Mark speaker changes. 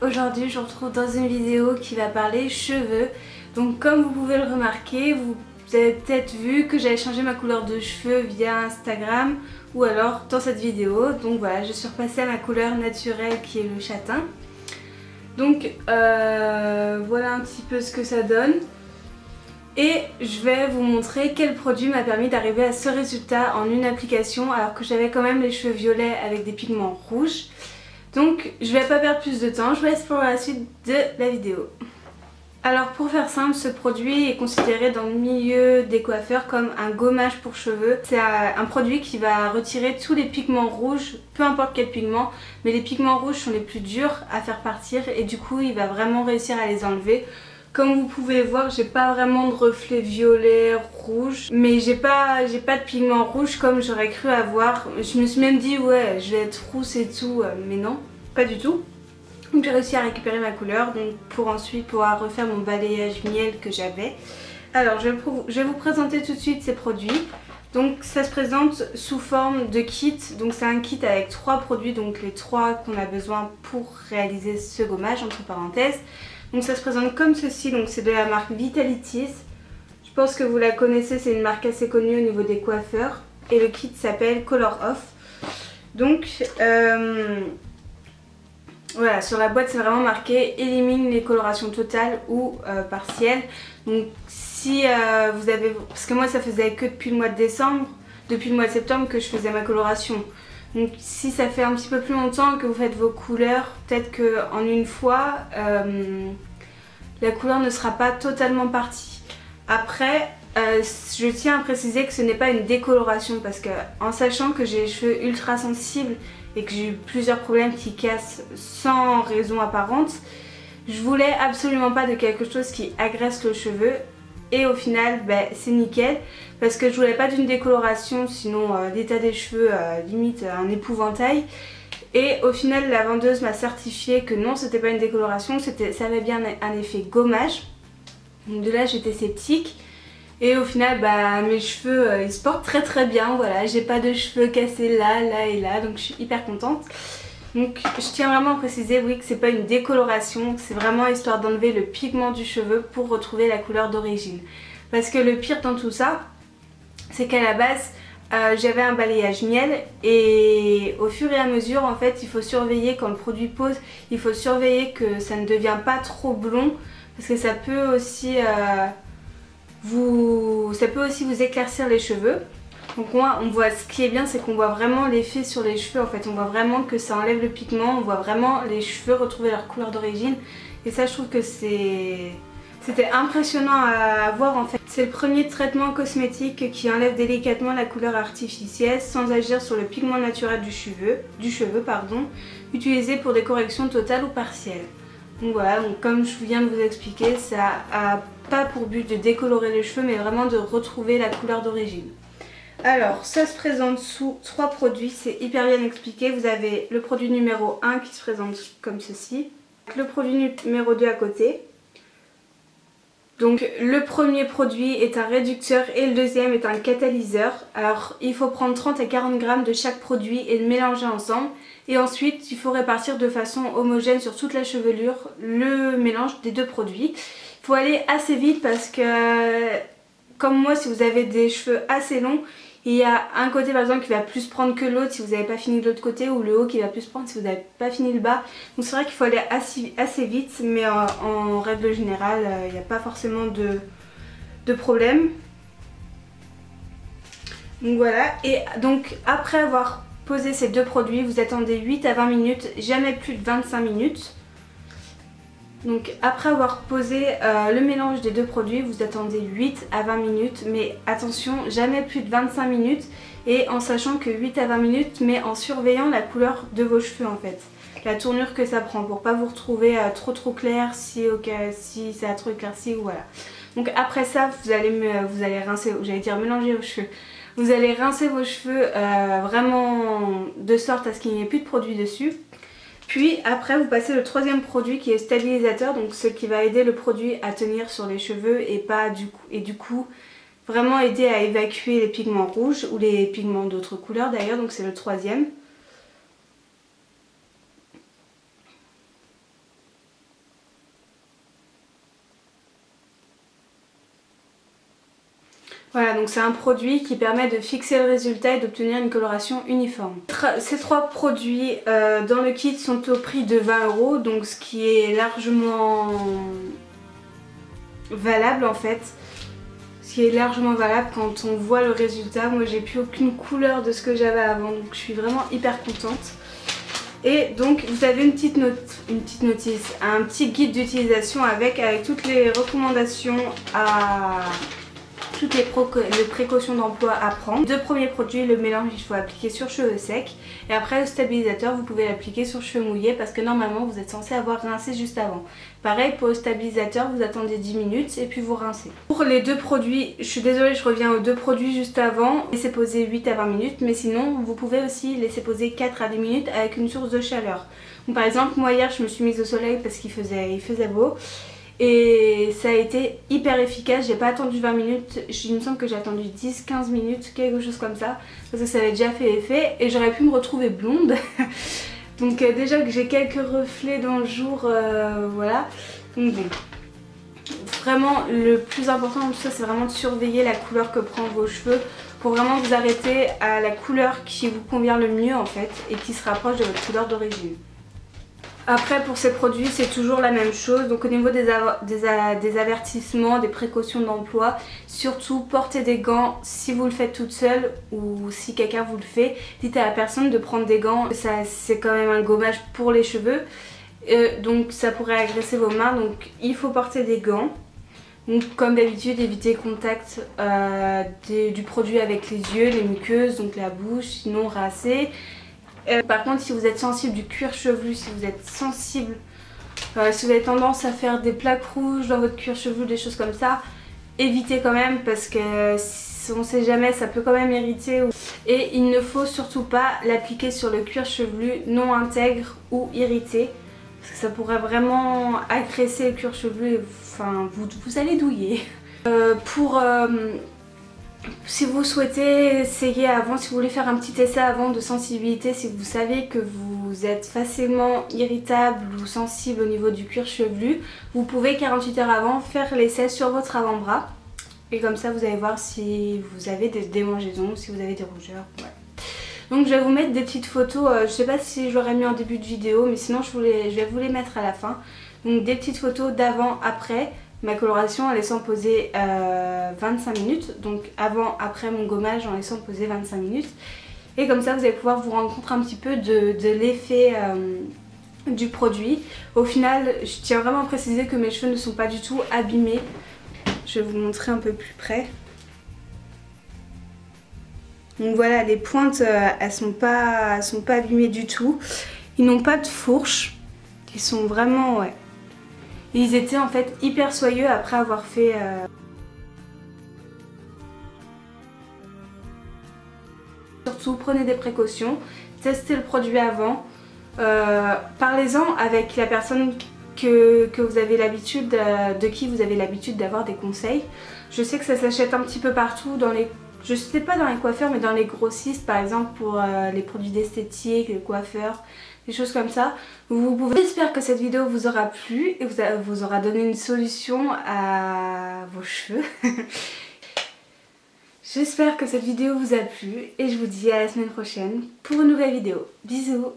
Speaker 1: Aujourd'hui je vous retrouve dans une vidéo qui va parler cheveux. Donc comme vous pouvez le remarquer, vous avez peut-être vu que j'avais changé ma couleur de cheveux via Instagram ou alors dans cette vidéo. Donc voilà, je suis repassée à ma couleur naturelle qui est le châtain. Donc voilà un petit peu ce que ça donne. Et je vais vous montrer quel produit m'a permis d'arriver à ce résultat en une application alors que j'avais quand même les cheveux violets avec des pigments rouges. Donc je vais pas perdre plus de temps, je vous laisse pour la suite de la vidéo. Alors pour faire simple, ce produit est considéré dans le milieu des coiffeurs comme un gommage pour cheveux. C'est un produit qui va retirer tous les pigments rouges, peu importe quel pigment, mais les pigments rouges sont les plus durs à faire partir et du coup il va vraiment réussir à les enlever. Comme vous pouvez voir, j'ai pas vraiment de reflets violet, rouge, mais j'ai pas de pigment rouge comme j'aurais cru avoir. Je me suis même dit ouais, je vais être rousse et tout, mais non, pas du tout. Donc j'ai réussi à récupérer ma couleur donc pour ensuite pouvoir refaire mon balayage miel que j'avais. Alors je vais vous présenter tout de suite ces produits. Donc ça se présente sous forme de kit, donc c'est un kit avec 3 produits, donc les 3 qu'on a besoin pour réaliser ce gommage entre parenthèses. Donc ça se présente comme ceci, donc c'est de la marque Vitalitis. Je pense que vous la connaissez, c'est une marque assez connue au niveau des coiffeurs. Et le kit s'appelle Color Off. Donc voilà, sur la boîte c'est vraiment marqué élimine les colorations totales ou partielles. Donc si vous avez, parce que moi ça faisait que depuis le mois de décembre, depuis le mois de septembre que je faisais ma coloration. Donc si ça fait un petit peu plus longtemps que vous faites vos couleurs, peut-être qu'en une fois, la couleur ne sera pas totalement partie. Après, je tiens à préciser que ce n'est pas une décoloration parce que en sachant que j'ai les cheveux ultra sensibles et que j'ai eu plusieurs problèmes qui cassent sans raison apparente, je voulais absolument pas de quelque chose qui agresse le cheveu. Et au final, c'est nickel parce que je voulais pas d'une décoloration, sinon l'état des cheveux limite un épouvantail. Et au final, la vendeuse m'a certifié que non, c'était pas une décoloration, ça avait bien un effet gommage. Donc de là, j'étais sceptique. Et au final, mes cheveux, ils se portent très très bien. Voilà, j'ai pas de cheveux cassés là, là et là, donc je suis hyper contente. Donc je tiens vraiment à préciser, oui, que c'est pas une décoloration, c'est vraiment histoire d'enlever le pigment du cheveu pour retrouver la couleur d'origine. Parce que le pire dans tout ça, c'est qu'à la base, j'avais un balayage miel et au fur et à mesure, en fait, il faut surveiller quand le produit pose, il faut surveiller que ça ne devient pas trop blond parce que ça peut aussi vous éclaircir les cheveux. Donc moi, on voit, ce qui est bien, c'est qu'on voit vraiment l'effet sur les cheveux. En fait, on voit vraiment que ça enlève le pigment, on voit vraiment les cheveux retrouver leur couleur d'origine. Et ça, je trouve que c'était impressionnant à voir en fait. C'est le premier traitement cosmétique qui enlève délicatement la couleur artificielle sans agir sur le pigment naturel du cheveu, utilisé pour des corrections totales ou partielles. Donc voilà, donc comme je viens de vous expliquer, ça a pas pour but de décolorer les cheveux mais vraiment de retrouver la couleur d'origine. Alors ça se présente sous 3 produits, c'est hyper bien expliqué. Vous avez le produit numéro 1 qui se présente comme ceci, le produit numéro 2 à côté. Donc le premier produit est un réducteur et le deuxième est un catalyseur. Alors il faut prendre 30 à 40 grammes de chaque produit et le mélanger ensemble. Et ensuite il faut répartir de façon homogène sur toute la chevelure le mélange des 2 produits. Il faut aller assez vite parce que comme moi, si vous avez des cheveux assez longs, il y a un côté par exemple qui va plus prendre que l'autre si vous n'avez pas fini de l'autre côté, ou le haut qui va plus prendre si vous n'avez pas fini le bas. Donc c'est vrai qu'il faut aller assez vite, mais en règle générale il n'y a pas forcément de problème. Donc voilà, et donc après avoir posé ces 2 produits, vous attendez 8 à 20 minutes, jamais plus de 25 minutes. Donc après avoir posé le mélange des 2 produits, vous attendez 8 à 20 minutes, mais attention, jamais plus de 25 minutes, et en sachant que 8 à 20 minutes, mais en surveillant la couleur de vos cheveux en fait, la tournure que ça prend, pour pas vous retrouver trop clair si ça a trop éclairci ou voilà. Donc après ça, vous allez rincer, j'allais dire mélanger vos cheveux. Vous allez rincer vos cheveux vraiment de sorte à ce qu'il n'y ait plus de produit dessus. Puis après vous passez le 3e produit qui est stabilisateur, donc ce qui va aider le produit à tenir sur les cheveux et du coup vraiment aider à évacuer les pigments rouges ou les pigments d'autres couleurs d'ailleurs, donc c'est le 3e. Voilà, donc c'est un produit qui permet de fixer le résultat et d'obtenir une coloration uniforme. Ces 3 produits dans le kit sont au prix de 20 €, donc ce qui est largement valable en fait. Ce qui est largement valable quand on voit le résultat. Moi j'ai plus aucune couleur de ce que j'avais avant, donc je suis vraiment hyper contente. Et donc vous avez une petite notice, un petit guide d'utilisation avec toutes les recommandations toutes les précautions d'emploi à prendre. 2 premiers produits, le mélange il faut appliquer sur cheveux secs et après le stabilisateur vous pouvez l'appliquer sur cheveux mouillés parce que normalement vous êtes censé avoir rincé juste avant. Pareil pour le stabilisateur, vous attendez 10 minutes et puis vous rincez. Pour les 2 produits, je suis désolée, je reviens aux 2 produits juste avant, laissez poser 8 à 20 minutes, mais sinon vous pouvez aussi laisser poser 4 à 10 minutes avec une source de chaleur. Donc, par exemple moi hier je me suis mise au soleil parce qu'il faisait beau. Et ça a été hyper efficace, j'ai pas attendu 20 minutes, il me semble que j'ai attendu 10-15 minutes, quelque chose comme ça, parce que ça avait déjà fait effet et j'aurais pu me retrouver blonde. Donc déjà que j'ai quelques reflets dans le jour, voilà. Donc bon, vraiment le plus important dans tout ça c'est vraiment de surveiller la couleur que prend vos cheveux pour vraiment vous arrêter à la couleur qui vous convient le mieux en fait et qui se rapproche de votre couleur d'origine. Après pour ces produits c'est toujours la même chose, donc au niveau des avertissements, des précautions d'emploi, surtout portez des gants si vous le faites toute seule ou si quelqu'un vous le fait, dites à la personne de prendre des gants, c'est quand même un gommage pour les cheveux, donc ça pourrait agresser vos mains, donc il faut porter des gants. Donc comme d'habitude évitez le contact du produit avec les yeux, les muqueuses, donc la bouche, sinon rincer. Par contre si vous êtes sensible du cuir chevelu, si vous êtes sensible, si vous avez tendance à faire des plaques rouges dans votre cuir chevelu, des choses comme ça, évitez quand même parce que on sait jamais, ça peut quand même irriter. Et il ne faut surtout pas l'appliquer sur le cuir chevelu non intègre ou irrité parce que ça pourrait vraiment agresser le cuir chevelu et enfin, vous allez douiller. Si vous souhaitez essayer avant, si vous voulez faire un petit essai avant de sensibilité, si vous savez que vous êtes facilement irritable ou sensible au niveau du cuir chevelu, vous pouvez 48 heures avant faire l'essai sur votre avant-bras. Et comme ça vous allez voir si vous avez des démangeaisons ou si vous avez des rougeurs. Ouais. Donc je vais vous mettre des petites photos, je sais pas si je l'aurais mis en début de vidéo, mais sinon je vais vous les mettre à la fin. Donc des petites photos d'avant, après. Ma coloration en laissant poser 25 minutes, donc avant, après mon gommage en laissant poser 25 minutes. Et comme ça vous allez pouvoir vous rendre compte un petit peu de l'effet du produit. Au final, je tiens vraiment à préciser que mes cheveux ne sont pas du tout abîmés. Je vais vous montrer un peu plus près. Donc voilà, les pointes, elles sont pas abîmées du tout. Ils n'ont pas de fourche. Ils sont vraiment, ouais. Ils étaient en fait hyper soyeux après avoir fait... Surtout prenez des précautions, testez le produit avant, parlez-en avec la personne que vous avez l'habitude, de qui vous avez l'habitude d'avoir des conseils. Je sais que ça s'achète un petit peu partout, je sais pas dans les coiffeurs mais dans les grossistes par exemple pour les produits d'esthétique, les coiffeurs, des choses comme ça. J'espère que cette vidéo vous aura plu et vous aura donné une solution à vos cheveux. J'espère que cette vidéo vous a plu et je vous dis à la semaine prochaine pour une nouvelle vidéo. Bisous!